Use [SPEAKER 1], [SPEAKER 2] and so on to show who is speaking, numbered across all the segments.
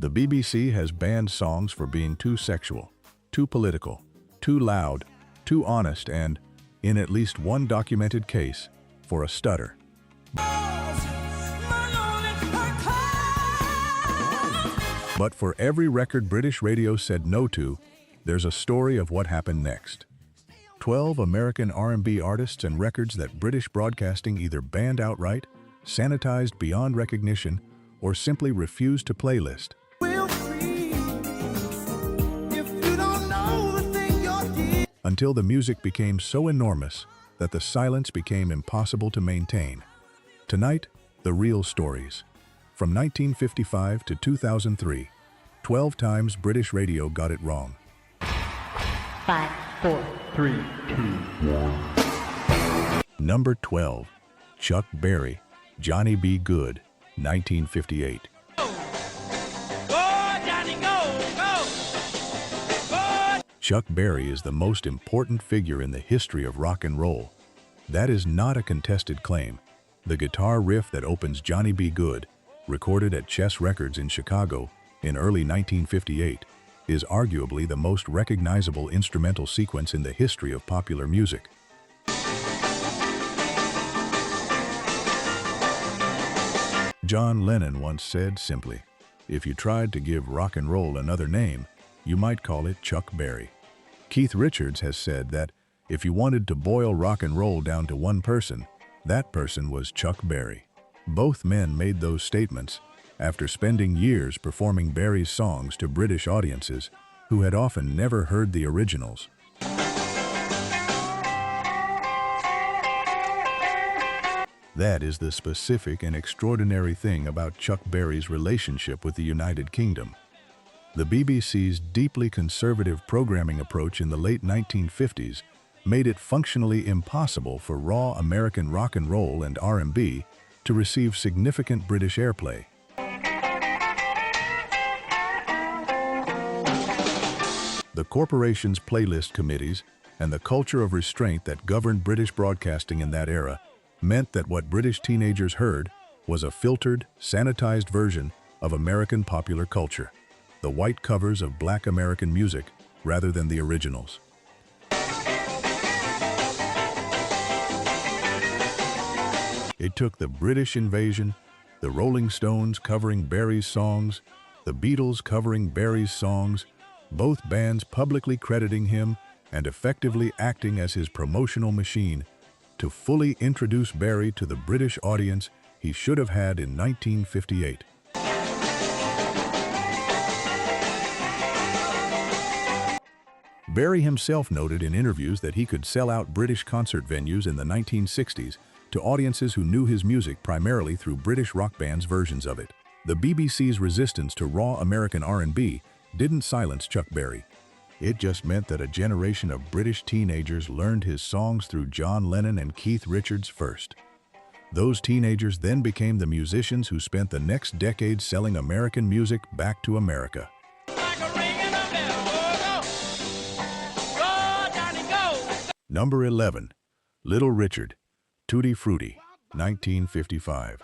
[SPEAKER 1] The BBC has banned songs for being too sexual, too political, too loud, too honest, and, in at least one documented case, for a stutter. But for every record British radio said no to, there's a story of what happened next. 12 American R&B artists and records that British broadcasting either banned outright, sanitized beyond recognition, or simply refused to playlist. Until the music became so enormous that the silence became impossible to maintain. Tonight, the real stories. From 1955 to 2003, 12 times British radio got it wrong.
[SPEAKER 2] 5, 4, 3, 2, 1.
[SPEAKER 1] Number 12, Chuck Berry, Johnny Be Good, 1958. Chuck Berry is the most important figure in the history of rock and roll. That is not a contested claim. The guitar riff that opens Johnny Be Good, recorded at Chess Records in Chicago in early 1958, is arguably the most recognizable instrumental sequence in the history of popular music. John Lennon once said simply, "If you tried to give rock and roll another name, you might call it Chuck Berry." Keith Richards has said that if you wanted to boil rock and roll down to one person, that person was Chuck Berry. Both men made those statements after spending years performing Berry's songs to British audiences who had often never heard the originals. That is the specific and extraordinary thing about Chuck Berry's relationship with the United Kingdom. The BBC's deeply conservative programming approach in the late 1950s made it functionally impossible for raw American rock and roll and R&B to receive significant British airplay. The corporation's playlist committees and the culture of restraint that governed British broadcasting in that era meant that what British teenagers heard was a filtered, sanitized version of American popular culture, the white covers of Black American music rather than the originals. It took the British invasion, the Rolling Stones covering Berry's songs, the Beatles covering Berry's songs, both bands publicly crediting him and effectively acting as his promotional machine, to fully introduce Berry to the British audience he should have had in 1958. Berry himself noted in interviews that he could sell out British concert venues in the 1960s to audiences who knew his music primarily through British rock bands' versions of it. The BBC's resistance to raw American R&B didn't silence Chuck Berry. It just meant that a generation of British teenagers learned his songs through John Lennon and Keith Richards first. Those teenagers then became the musicians who spent the next decade selling American music back to America. Number 11, Little Richard, Tutti Frutti, 1955.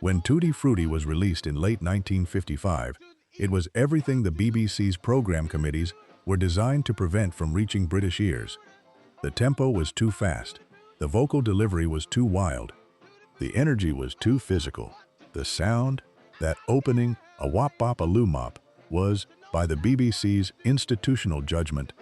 [SPEAKER 1] When Tutti Frutti was released in late 1955, it was everything the BBC's program committees were designed to prevent from reaching British ears. The tempo was too fast, the vocal delivery was too wild, the energy was too physical. The sound, that opening, a wop bop a loo mop, was, by the BBC's institutional judgment,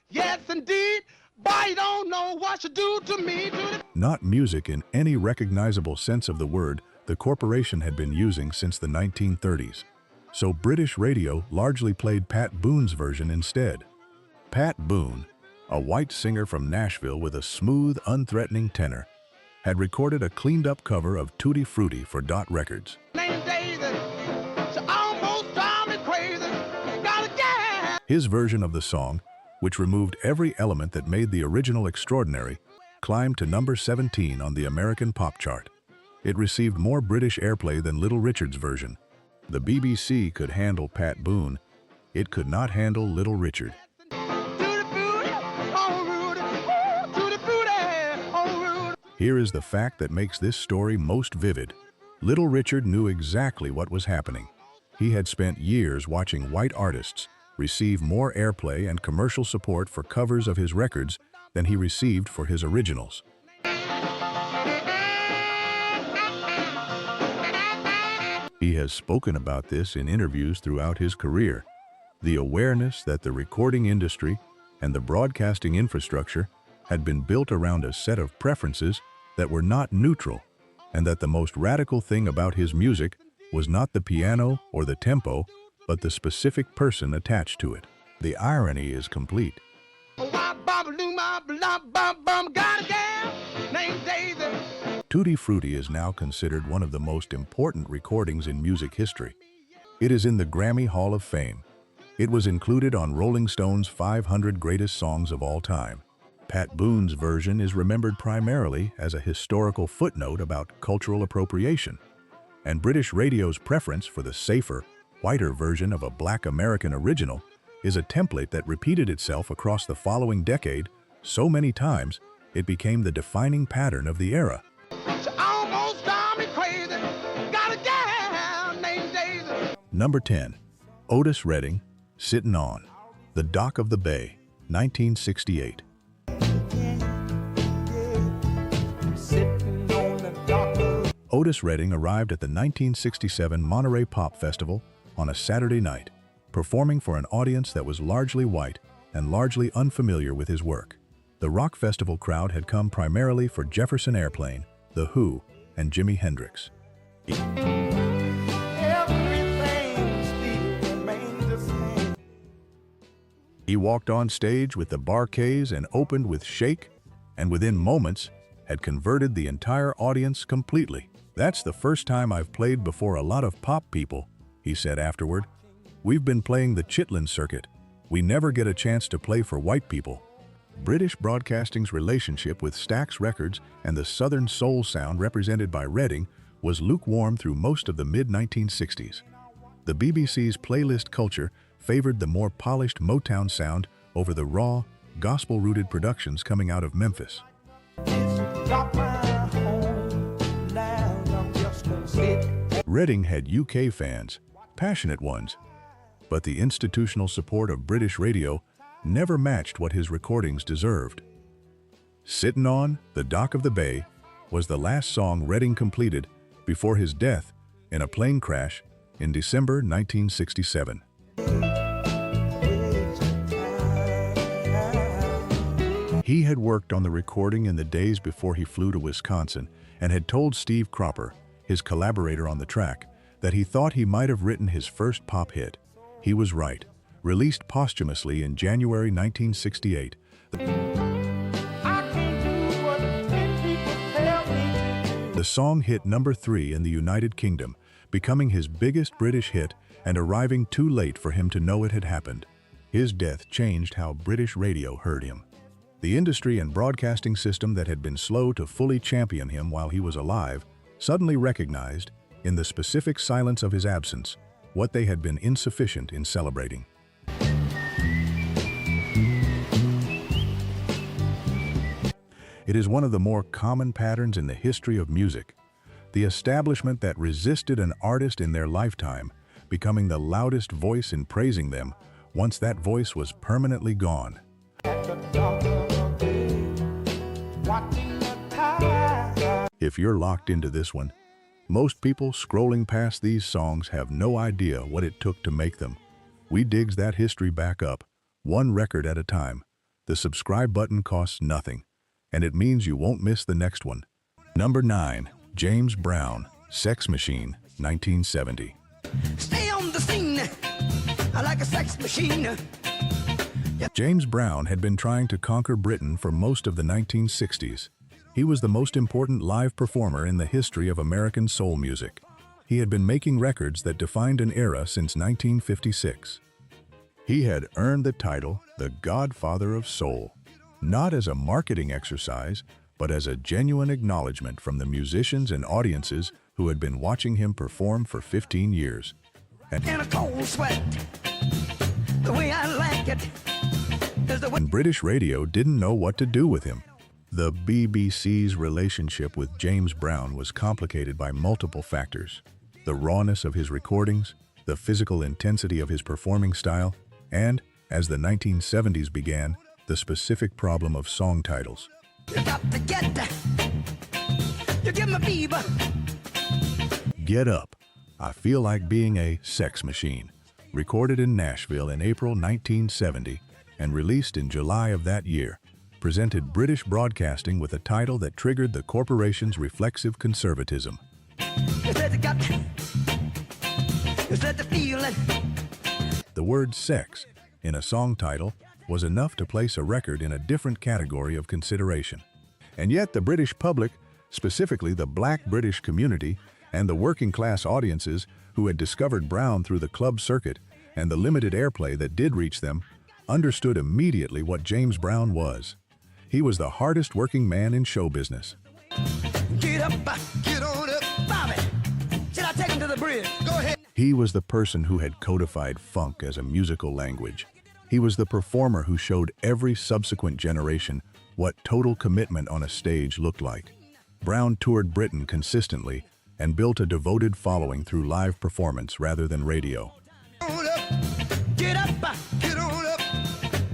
[SPEAKER 3] yes, indeed. Boy, you don't know what you do to me.
[SPEAKER 1] Not music in any recognizable sense of the word the corporation had been using since the 1930s. So British radio largely played Pat Boone's version instead. Pat Boone, a white singer from Nashville with a smooth, unthreatening tenor, had recorded a cleaned-up cover of Tutti Frutti for Dot Records. His version of the song, which removed every element that made the original extraordinary, climbed to number 17 on the American pop chart. It received more British airplay than Little Richard's version. The BBC could handle Pat Boone. It could not handle Little Richard. Here is the fact that makes this story most vivid. Little Richard knew exactly what was happening. He had spent years watching white artists receive more airplay and commercial support for covers of his records than he received for his originals. He has spoken about this in interviews throughout his career. The awareness that the recording industry and the broadcasting infrastructure had been built around a set of preferences that were not neutral, and that the most radical thing about his music was not the piano or the tempo, but the specific person attached to it. The irony is complete. Tutti Frutti is now considered one of the most important recordings in music history. It is in the Grammy Hall of Fame. It was included on Rolling Stone's 500 Greatest Songs of All Time. Pat Boone's version is remembered primarily as a historical footnote about cultural appropriation, and British radio's preference for the safer, whiter version of a Black American original is a template that repeated itself across the following decade so many times it became the defining pattern of the era. Number 10. Otis Redding, Sittin' On, The Dock of the Bay, 1968. Otis Redding arrived at the 1967 Monterey Pop Festival on a Saturday night, performing for an audience that was largely white and largely unfamiliar with his work. The rock festival crowd had come primarily for Jefferson Airplane, The Who, and Jimi Hendrix. He walked on stage with the Bar-Kays and opened with Shake, and within moments had converted the entire audience completely. "That's the first time I've played before a lot of pop people," he said afterward. "We've been playing the Chitlin circuit. We never get a chance to play for white people." British Broadcasting's relationship with Stax Records and the Southern soul sound represented by Redding was lukewarm through most of the mid-1960s. The BBC's playlist culture favored the more polished Motown sound over the raw, gospel-rooted productions coming out of Memphis. Redding had UK fans, passionate ones, but the institutional support of British radio never matched what his recordings deserved. Sittin' On, The Dock of the Bay was the last song Redding completed before his death in a plane crash in December 1967. He had worked on the recording in the days before he flew to Wisconsin and had told Steve Cropper, his collaborator on the track, that he thought he might have written his first pop hit. He was right. Released posthumously in January 1968, the song hit number 3 in the United Kingdom, becoming his biggest British hit and arriving too late for him to know it had happened. His death changed how British radio heard him. The industry and broadcasting system that had been slow to fully champion him while he was alive suddenly recognized, in the specific silence of his absence, what they had been insufficient in celebrating. It is one of the more common patterns in the history of music, the establishment that resisted an artist in their lifetime becoming the loudest voice in praising them once that voice was permanently gone. If you're locked into this one, most people scrolling past these songs have no idea what it took to make them. We digs that history back up, one record at a time. The subscribe button costs nothing, and it means you won't miss the next one. Number 9. James Brown, Sex Machine, 1970.
[SPEAKER 4] Stay on the scene, I like a sex machine.
[SPEAKER 1] James Brown had been trying to conquer Britain for most of the 1960s. He was the most important live performer in the history of American soul music. He had been making records that defined an era since 1956. He had earned the title, the Godfather of Soul, not as a marketing exercise, but as a genuine acknowledgement from the musicians and audiences who had been watching him perform for 15 years.
[SPEAKER 4] And in a cold sweat, the way I like it is the way.
[SPEAKER 1] And British radio didn't know what to do with him. The BBC's relationship with James Brown was complicated by multiple factors: the rawness of his recordings, the physical intensity of his performing style, and, as the 1970s began, the specific problem of song titles.
[SPEAKER 4] You got to get that. You give me fever.
[SPEAKER 1] Get Up, I Feel Like Being a Sex Machine, recorded in Nashville in April 1970 and released in July of that year, presented British broadcasting with a title that triggered the corporation's reflexive conservatism.
[SPEAKER 4] You said you got. You said the feeling.
[SPEAKER 1] The word sex in a song title was enough to place a record in a different category of consideration. And yet the British public, specifically the black British community and the working-class audiences who had discovered Brown through the club circuit and the limited airplay that did reach them, understood immediately what James Brown was. He was the hardest working man in show business.
[SPEAKER 4] Get up, get on up, Bobby. Should I take him to the bridge? Go ahead.
[SPEAKER 1] He was the person who had codified funk as a musical language. He was the performer who showed every subsequent generation what total commitment on a stage looked like. Brown toured Britain consistently and built a devoted following through live performance rather than radio.
[SPEAKER 4] Get up, get on up,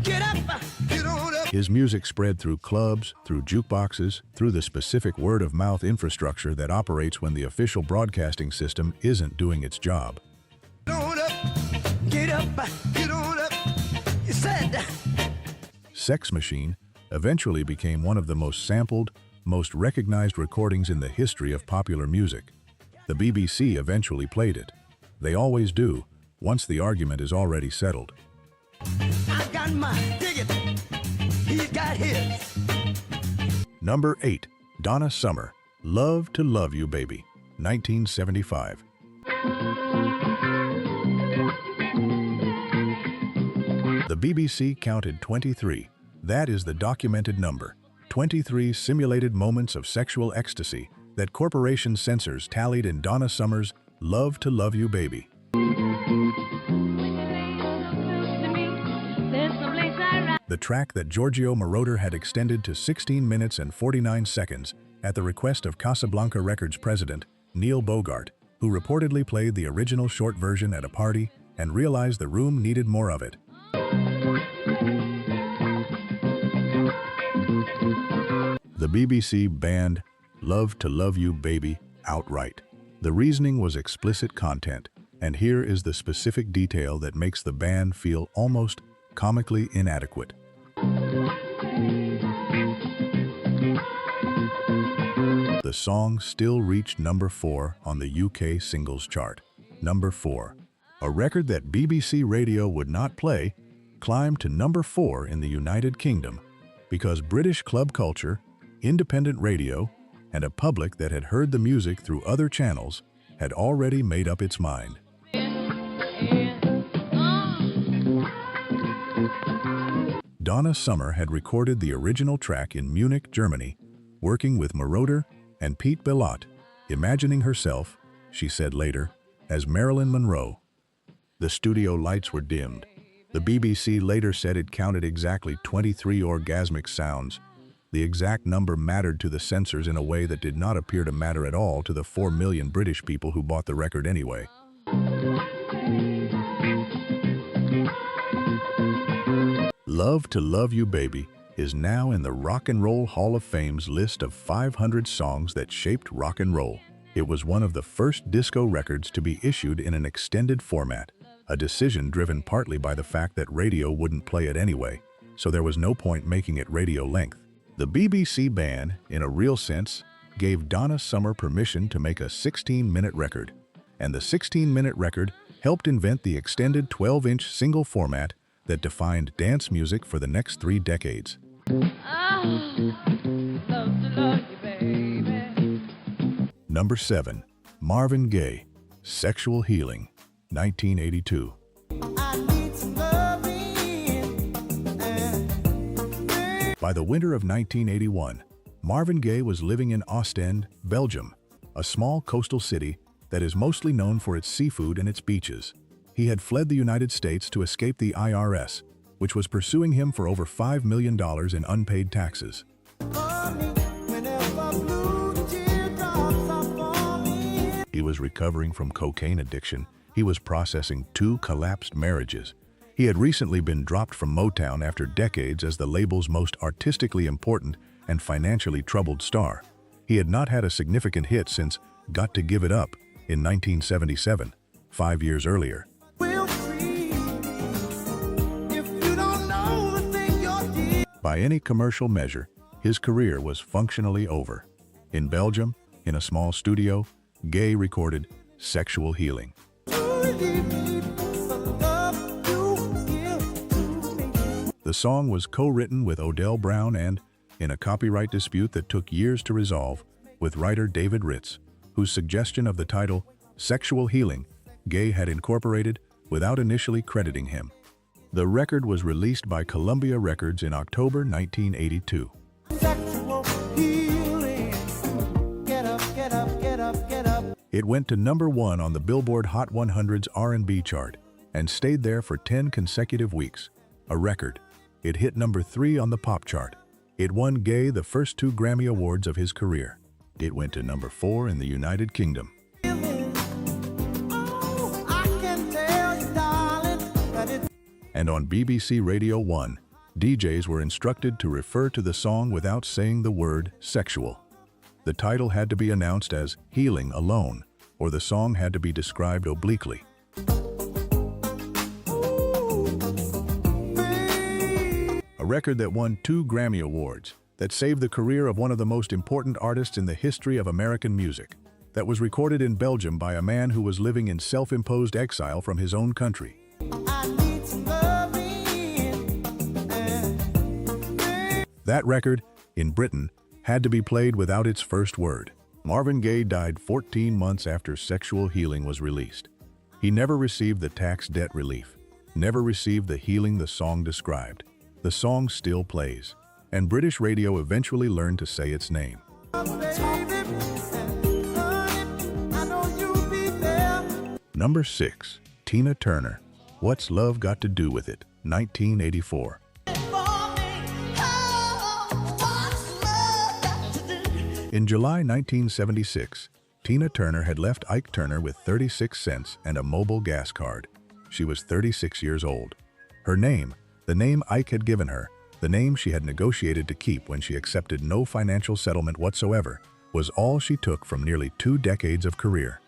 [SPEAKER 4] get up, get on up.
[SPEAKER 1] His music spread through clubs, through jukeboxes, through the specific word-of-mouth infrastructure that operates when the official broadcasting system isn't doing its job.
[SPEAKER 4] Get on up, get up, get on up. You said.
[SPEAKER 1] Sex Machine eventually became one of the most sampled, most recognized recordings in the history of popular music. The BBC eventually played it. They always do, once the argument is already settled.
[SPEAKER 4] I got mine, dig it. He's got his.
[SPEAKER 1] Number 8, Donna Summer, Love to Love You Baby, 1975. The BBC counted 23. That is the documented number. 23 simulated moments of sexual ecstasy that corporation censors tallied in Donna Summer's Love to Love You Baby. The track that Giorgio Moroder had extended to 16 minutes and 49 seconds at the request of Casablanca Records president Neil Bogart, who reportedly played the original short version at a party and realized the room needed more of it. The BBC banned Love to Love You Baby outright. The reasoning was explicit content, and here is the specific detail that makes the ban feel almost comically inadequate. The song still reached number 4 on the UK singles chart. Number 4, a record that BBC Radio would not play, climbed to number 4 in the United Kingdom because British club culture, independent radio, and a public that had heard the music through other channels had already made up its mind. Donna Summer had recorded the original track in Munich, Germany, working with Moroder and Pete Bellotte, imagining herself, she said later, as Marilyn Monroe. The studio lights were dimmed. The BBC later said it counted exactly 23 orgasmic sounds. The exact number mattered to the censors in a way that did not appear to matter at all to the 4 million British people who bought the record anyway. Love to Love You Baby is now in the Rock and Roll Hall of Fame's list of 500 songs that shaped rock and roll. It was one of the first disco records to be issued in an extended format, a decision driven partly by the fact that radio wouldn't play it anyway, so there was no point making it radio length. The BBC ban, in a real sense, gave Donna Summer permission to make a 16-minute record, and the 16-minute record helped invent the extended 12-inch single format that defined dance music for the next 3 decades. Number 7, Marvin Gaye, Sexual Healing, 1982. By the winter of 1981, Marvin Gaye was living in Ostend, Belgium, a small coastal city that is mostly known for its seafood and its beaches. He had fled the United States to escape the IRS, which was pursuing him for over $5 million in unpaid taxes.
[SPEAKER 4] honey, whenever blue teardrops are falling.
[SPEAKER 1] He was recovering from cocaine addiction. He was processing 2 collapsed marriages. He had recently been dropped from Motown after decades as the label's most artistically important and financially troubled star. He had not had a significant hit since Got to Give It Up in 1977, 5 years earlier.
[SPEAKER 4] We'll see if you don't know the thing you're dealing.
[SPEAKER 1] By any commercial measure, his career was functionally over. In Belgium, in a small studio, Gaye recorded Sexual Healing. The song was co-written with Odell Brown and, in a copyright dispute that took years to resolve, with writer David Ritz, whose suggestion of the title, Sexual Healing, Gaye had incorporated without initially crediting him. The record was released by Columbia Records in October 1982.
[SPEAKER 4] Sexual healing. Get up, get up, get up, get up.
[SPEAKER 1] It went to #1 on the Billboard Hot 100's R&B chart and stayed there for 10 consecutive weeks, a record. It hit #3 on the pop chart. It won Gaye the first 2 Grammy Awards of his career. It went to #4 in the United Kingdom.
[SPEAKER 4] Oh, I can tell you, darling, that it's
[SPEAKER 1] And on BBC Radio 1, DJs were instructed to refer to the song without saying the word sexual. The title had to be announced as Healing alone, or the song had to be described obliquely. A record that won 2 Grammy Awards, that saved the career of one of the most important artists in the history of American music, that was recorded in Belgium by a man who was living in self-imposed exile from his own country.
[SPEAKER 4] I need some loving.
[SPEAKER 1] That record, in Britain, had to be played without its first word. Marvin Gaye died 14 months after Sexual Healing was released. He never received the tax debt relief, never received the healing the song described. The song still plays, and British radio eventually learned to say its name. Number 6, Tina Turner, What's Love Got to Do With It, 1984. In July 1976, Tina Turner had left Ike Turner with 36 cents and a mobile gas card. She was 36 years old. Her name, the name Ike had given her, the name she had negotiated to keep when she accepted no financial settlement whatsoever, was all she took from nearly 2 decades of career.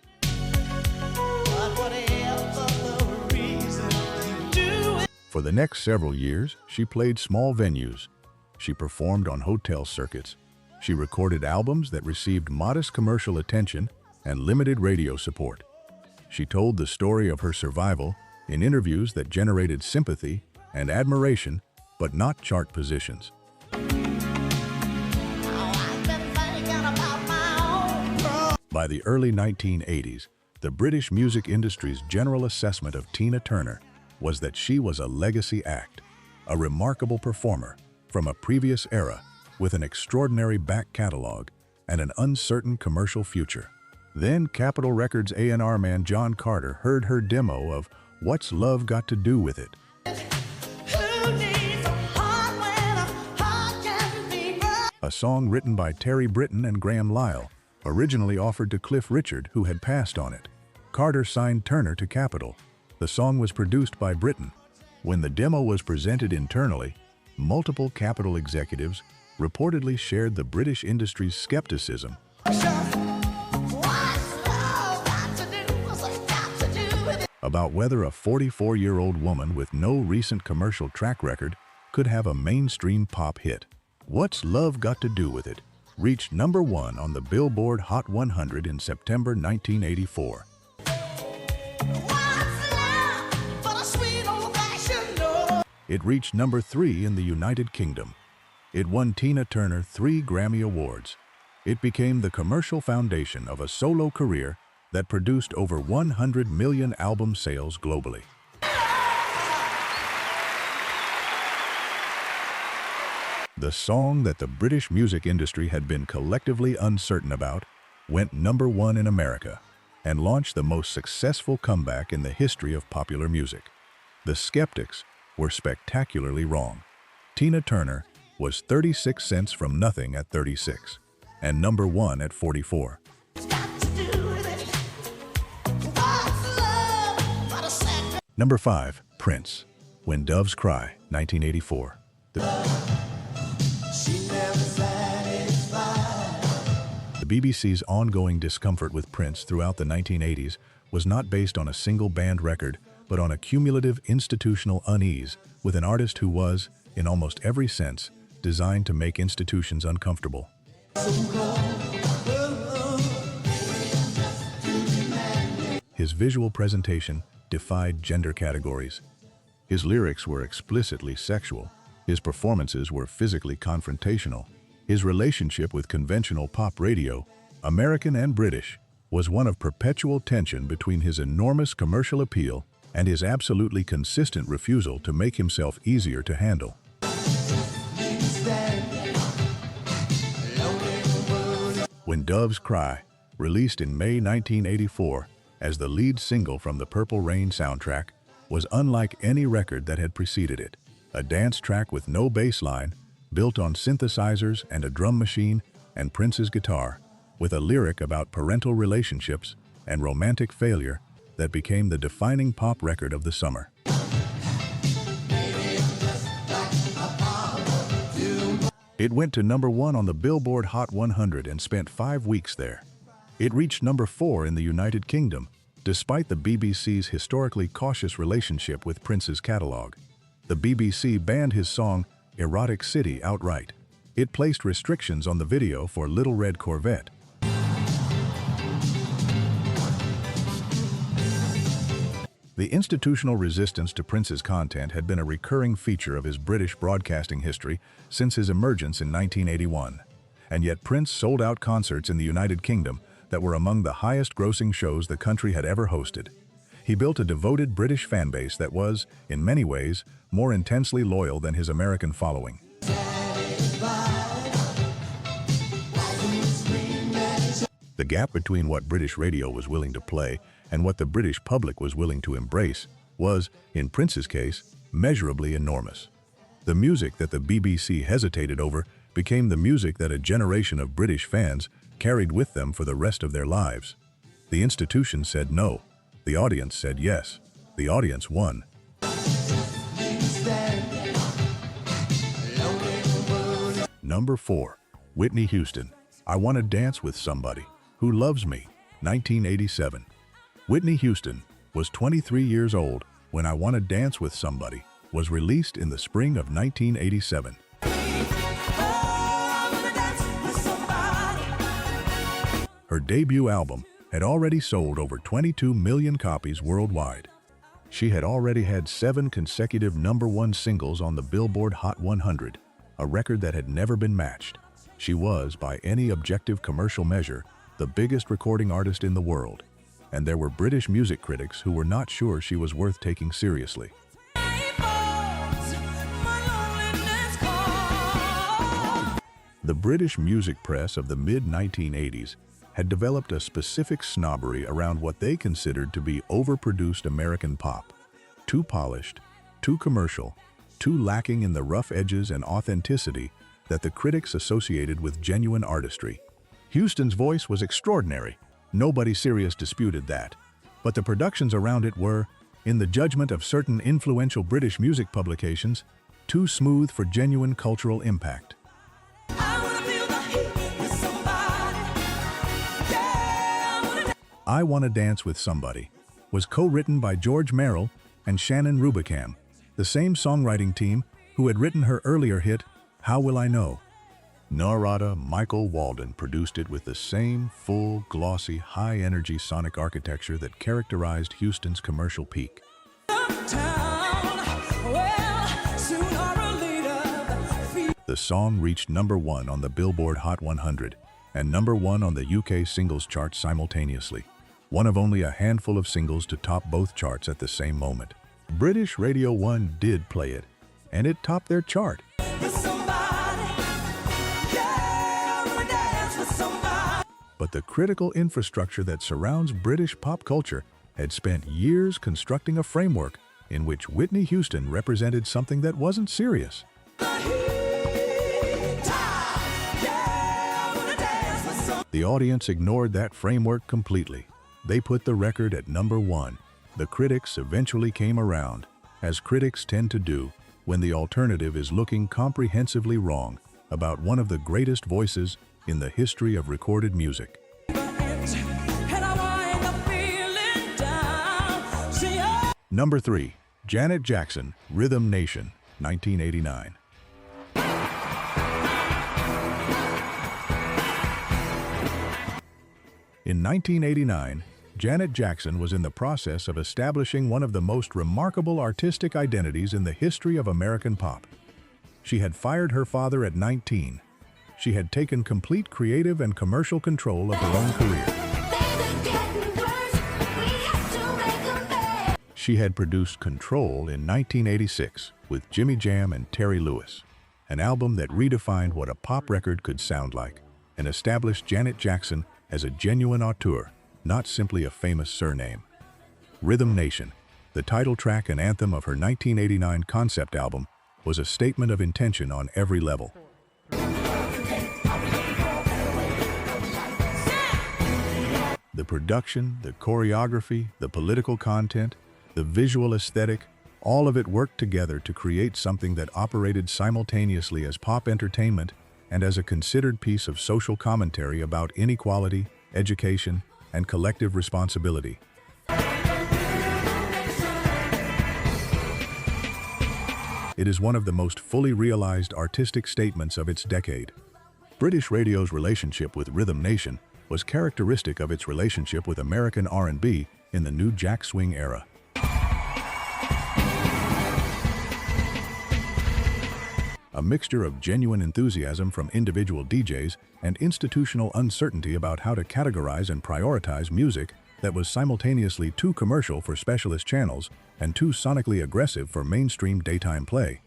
[SPEAKER 1] For the next several years, she played small venues. She performed on hotel circuits. She recorded albums that received modest commercial attention and limited radio support. She told the story of her survival in interviews that generated sympathy and admiration, but not chart positions. By the early 1980s, the British music industry's general assessment of Tina Turner was that she was a legacy act, a remarkable performer from a previous era with an extraordinary back catalog and an uncertain commercial future. Then Capitol Records A&R man John Carter heard her demo of What's Love Got to Do With It? A song written by Terry Britton and Graham Lyle, originally offered to Cliff Richard, who had passed on it. Carter signed Turner to Capitol. The song was produced by Britton. When the demo was presented internally, multiple Capitol executives reportedly shared the British industry's skepticism about whether a 44-year-old woman with no recent commercial track record could have a mainstream pop hit. What's Love Got to Do With It reached #1 on the Billboard Hot 100 in September 1984. It reached #3 in the United Kingdom. It won Tina Turner 3 Grammy Awards. It became the commercial foundation of a solo career that produced over 100 million album sales globally. The song that the British music industry had been collectively uncertain about went #1 in America and launched the most successful comeback in the history of popular music. The skeptics were spectacularly wrong. Tina Turner was 36 Cents from Nothing at 36, and number 1 at 44. Number 5, Prince, When Doves Cry, 1984. The BBC's ongoing discomfort with Prince throughout the 1980s was not based on a single band record, but on a cumulative institutional unease with an artist who was, in almost every sense, designed to make institutions uncomfortable. His visual presentation defied gender categories. His lyrics were explicitly sexual. His performances were physically confrontational. His relationship with conventional pop radio, American and British, was one of perpetual tension between his enormous commercial appeal and his absolutely consistent refusal to make himself easier to handle. When Doves Cry, released in May 1984 as the lead single from the Purple Rain soundtrack, was unlike any record that had preceded it. A dance track with no bass line, built on synthesizers and a drum machine and Prince's guitar, with a lyric about parental relationships and romantic failure that became the defining pop record of the summer. It went to number 1 on the Billboard Hot 100 and spent 5 weeks there. It reached number 4 in the United Kingdom, despite the BBC's historically cautious relationship with Prince's catalog. The BBC banned his song Erotic City outright. It placed restrictions on the video for Little Red Corvette. The institutional resistance to Prince's content had been a recurring feature of his British broadcasting history since his emergence in 1981. And yet Prince sold out concerts in the United Kingdom that were among the highest-grossing shows the country had ever hosted. He built a devoted British fanbase that was, in many ways, more intensely loyal than his American following. The gap between what British radio was willing to play and what the British public was willing to embrace was, in Prince's case, measurably enormous. The music that the BBC hesitated over became the music that a generation of British fans carried with them for the rest of their lives. The institution said no. The audience said yes. The audience won. Number 4, Whitney Houston, I Want to Dance with Somebody Who Loves Me, 1987. Whitney Houston was 23 years old when I Want to Dance with Somebody was released in the spring of 1987. Her debut album had already sold over 22 million copies worldwide. She had already had 7 consecutive #1 singles on the Billboard Hot 100, a record that had never been matched. She was, by any objective commercial measure, the biggest recording artist in the world, and there were British music critics who were not sure she was worth taking seriously. The British music press of the mid-1980s had developed a specific snobbery around what they considered to be overproduced American pop. Too polished, too commercial, too lacking in the rough edges and authenticity that the critics associated with genuine artistry. Houston's voice was extraordinary. Nobody serious disputed that. But the productions around it were, in the judgment of certain influential British music publications, too smooth for genuine cultural impact. I Want to Dance with Somebody was co-written by George Merrill and Shannon Rubicam, the same songwriting team who had written her earlier hit, How Will I Know? Narada Michael Walden produced it with the same full, glossy, high-energy sonic architecture that characterized Houston's commercial peak. The song reached #1 on the Billboard Hot 100 and #1 on the UK singles chart simultaneously, one of only a handful of singles to top both charts at the same moment. British Radio 1 did play it, and it topped their chart. But the critical infrastructure that surrounds British pop culture had spent years constructing a framework in which Whitney Houston represented something that wasn't serious. The audience ignored that framework completely. They put the record at number 1. The critics eventually came around, as critics tend to do when the alternative is looking comprehensively wrong about one of the greatest voices in the history of recorded music. Number 3. Janet Jackson, Rhythm Nation, 1989. In 1989, Janet Jackson was in the process of establishing one of the most remarkable artistic identities in the history of American pop. She had fired her father at 19. She had taken complete creative and commercial control of her own career. She had produced Control in 1986 with Jimmy Jam and Terry Lewis, an album that redefined what a pop record could sound like and established Janet Jackson as a genuine auteur, not simply a famous surname. Rhythm Nation, the title track and anthem of her 1989 concept album, was a statement of intention on every level. The production, the choreography, the political content, the visual aesthetic, all of it worked together to create something that operated simultaneously as pop entertainment and as a considered piece of social commentary about inequality, education, and collective responsibility. It is one of the most fully realized artistic statements of its decade. British radio's relationship with Rhythm Nation was characteristic of its relationship with American R&B in the new jack swing era. A mixture of genuine enthusiasm from individual DJs and institutional uncertainty about how to categorize and prioritize music that was simultaneously too commercial for specialist channels and too sonically aggressive for mainstream daytime play.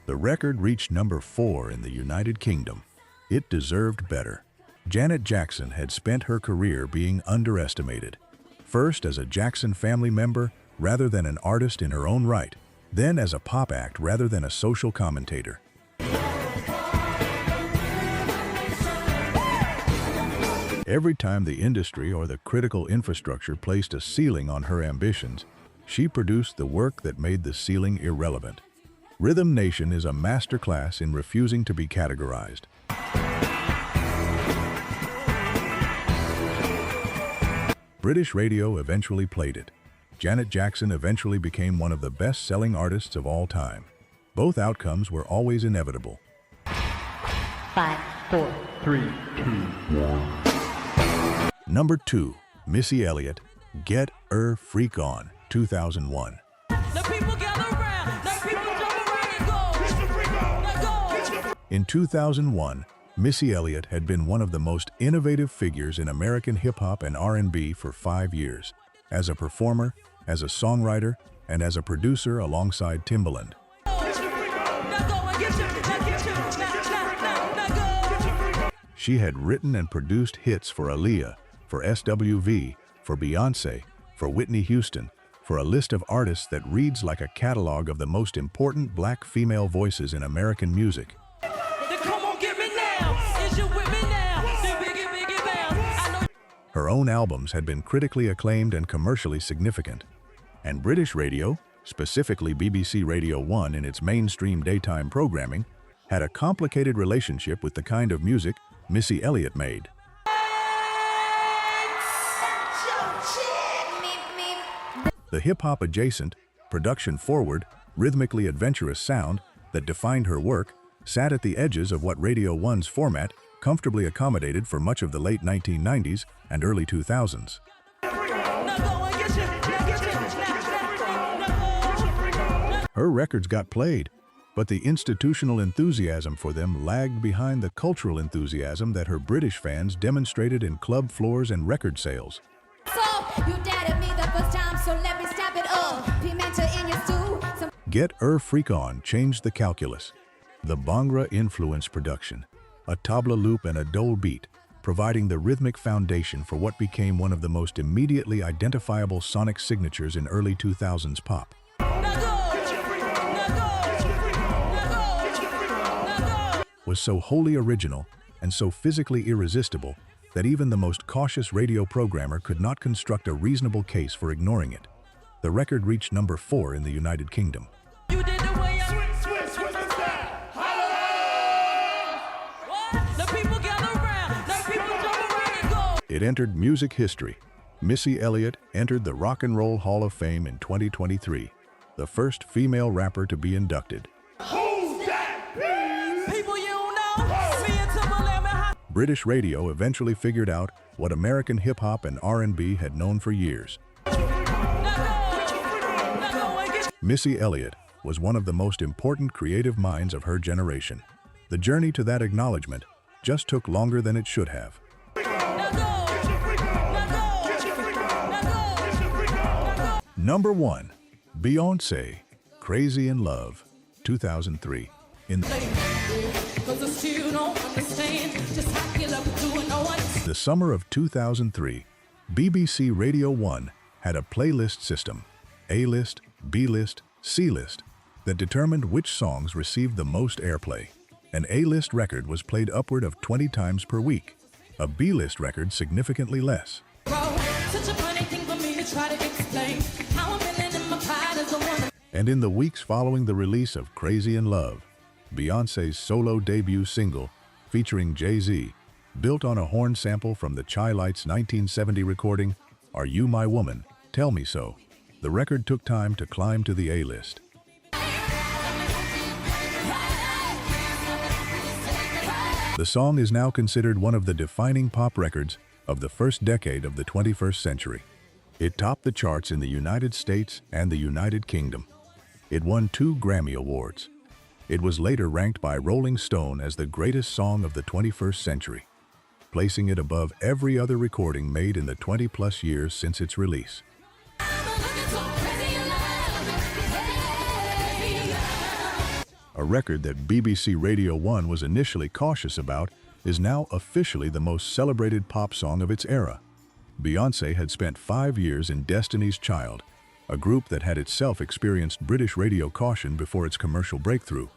[SPEAKER 1] The record reached number 4 in the United Kingdom. It deserved better. Janet Jackson had spent her career being underestimated. First as a Jackson family member rather than an artist in her own right, then as a pop act rather than a social commentator. Every time the industry or the critical infrastructure placed a ceiling on her ambitions, she produced the work that made the ceiling irrelevant. Rhythm Nation is a masterclass in refusing to be categorized. British radio eventually played it. Janet Jackson eventually became one of the best-selling artists of all time. Both outcomes were always inevitable.
[SPEAKER 2] 5, 4, 3, 2, 1.
[SPEAKER 1] Number 2, Missy Elliott, Get 'Er Freak On, 2001. In 2001, Missy Elliott had been one of the most innovative figures in American hip-hop and R&B for 5 years, as a performer, as a songwriter, and as a producer alongside Timbaland. She had written and produced hits for Aaliyah, for SWV, for Beyoncé, for Whitney Houston, for a list of artists that reads like a catalog of the most important black female voices in American music. Her own albums had been critically acclaimed and commercially significant, and British radio, specifically BBC Radio 1 in its mainstream daytime programming, had a complicated relationship with the kind of music Missy Elliott made. The hip-hop adjacent, production-forward, rhythmically adventurous sound that defined her work sat at the edges of what Radio 1's format comfortably accommodated for much of the late 1990s and early 2000s. Her records got played, but the institutional enthusiasm for them lagged behind the cultural enthusiasm that her British fans demonstrated in club floors and record sales. Get 'Er Freak On changed the calculus. The Bhangra-influenced production, a tabla loop and a dole beat, providing the rhythmic foundation for what became one of the most immediately identifiable sonic signatures in early 2000s pop. was so wholly original and so physically irresistible that even the most cautious radio programmer could not construct a reasonable case for ignoring it. The record reached number 4 in the United Kingdom.
[SPEAKER 5] You did the way the people gather around, the people jump around and go.
[SPEAKER 1] It entered music history. Missy Elliott entered the Rock and Roll Hall of Fame in 2023, the first female rapper to be inducted.
[SPEAKER 5] Who's that? People you know, me and Timberland.
[SPEAKER 1] British radio eventually figured out what American hip-hop and R&B had known for years. Missy Elliott was one of the most important creative minds of her generation. The journey to that acknowledgement just took longer than it should have. Number 1. Beyoncé, Crazy in Love, 2003. In the summer of 2003, BBC Radio 1 had a playlist system, A-list, B-list, C-list, that determined which songs received the most airplay. An A-list record was played upward of 20 times per week, a B-list record significantly less. And in the weeks following the release of Crazy in Love, Beyoncé's solo debut single, featuring Jay-Z, built on a horn sample from the Chi Lights' 1970 recording, Are You My Woman? Tell Me So, the record took time to climb to the A-list. The song is now considered one of the defining pop records of the first decade of the 21st century. It topped the charts in the United States and the United Kingdom. It won 2 Grammy Awards. It was later ranked by Rolling Stone as the greatest song of the 21st century, placing it above every other recording made in the 20-plus years since its release. A record that BBC Radio 1 was initially cautious about is now officially the most celebrated pop song of its era. Beyoncé had spent 5 years in Destiny's Child, a group that had itself experienced British radio caution before its commercial breakthrough.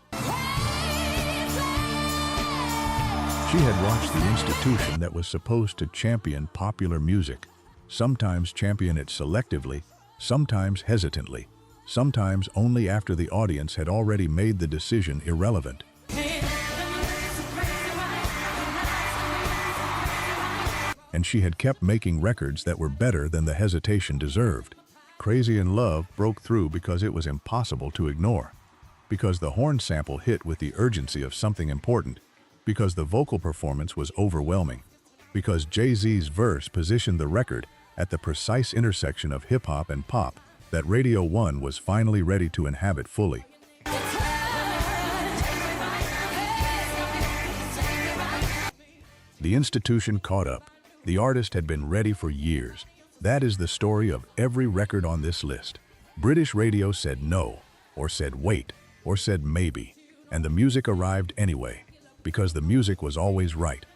[SPEAKER 1] She had watched the institution that was supposed to champion popular music, sometimes champion it selectively, sometimes hesitantly, sometimes only after the audience had already made the decision irrelevant. And she had kept making records that were better than the hesitation deserved. Crazy in Love broke through because it was impossible to ignore, because the horn sample hit with the urgency of something important, because the vocal performance was overwhelming, because Jay-Z's verse positioned the record at the precise intersection of hip-hop and pop that Radio 1 was finally ready to inhabit fully. The institution caught up. The artist had been ready for years. That is the story of every record on this list. British radio said no, or said wait, or said maybe, and the music arrived anyway, because the music was always right.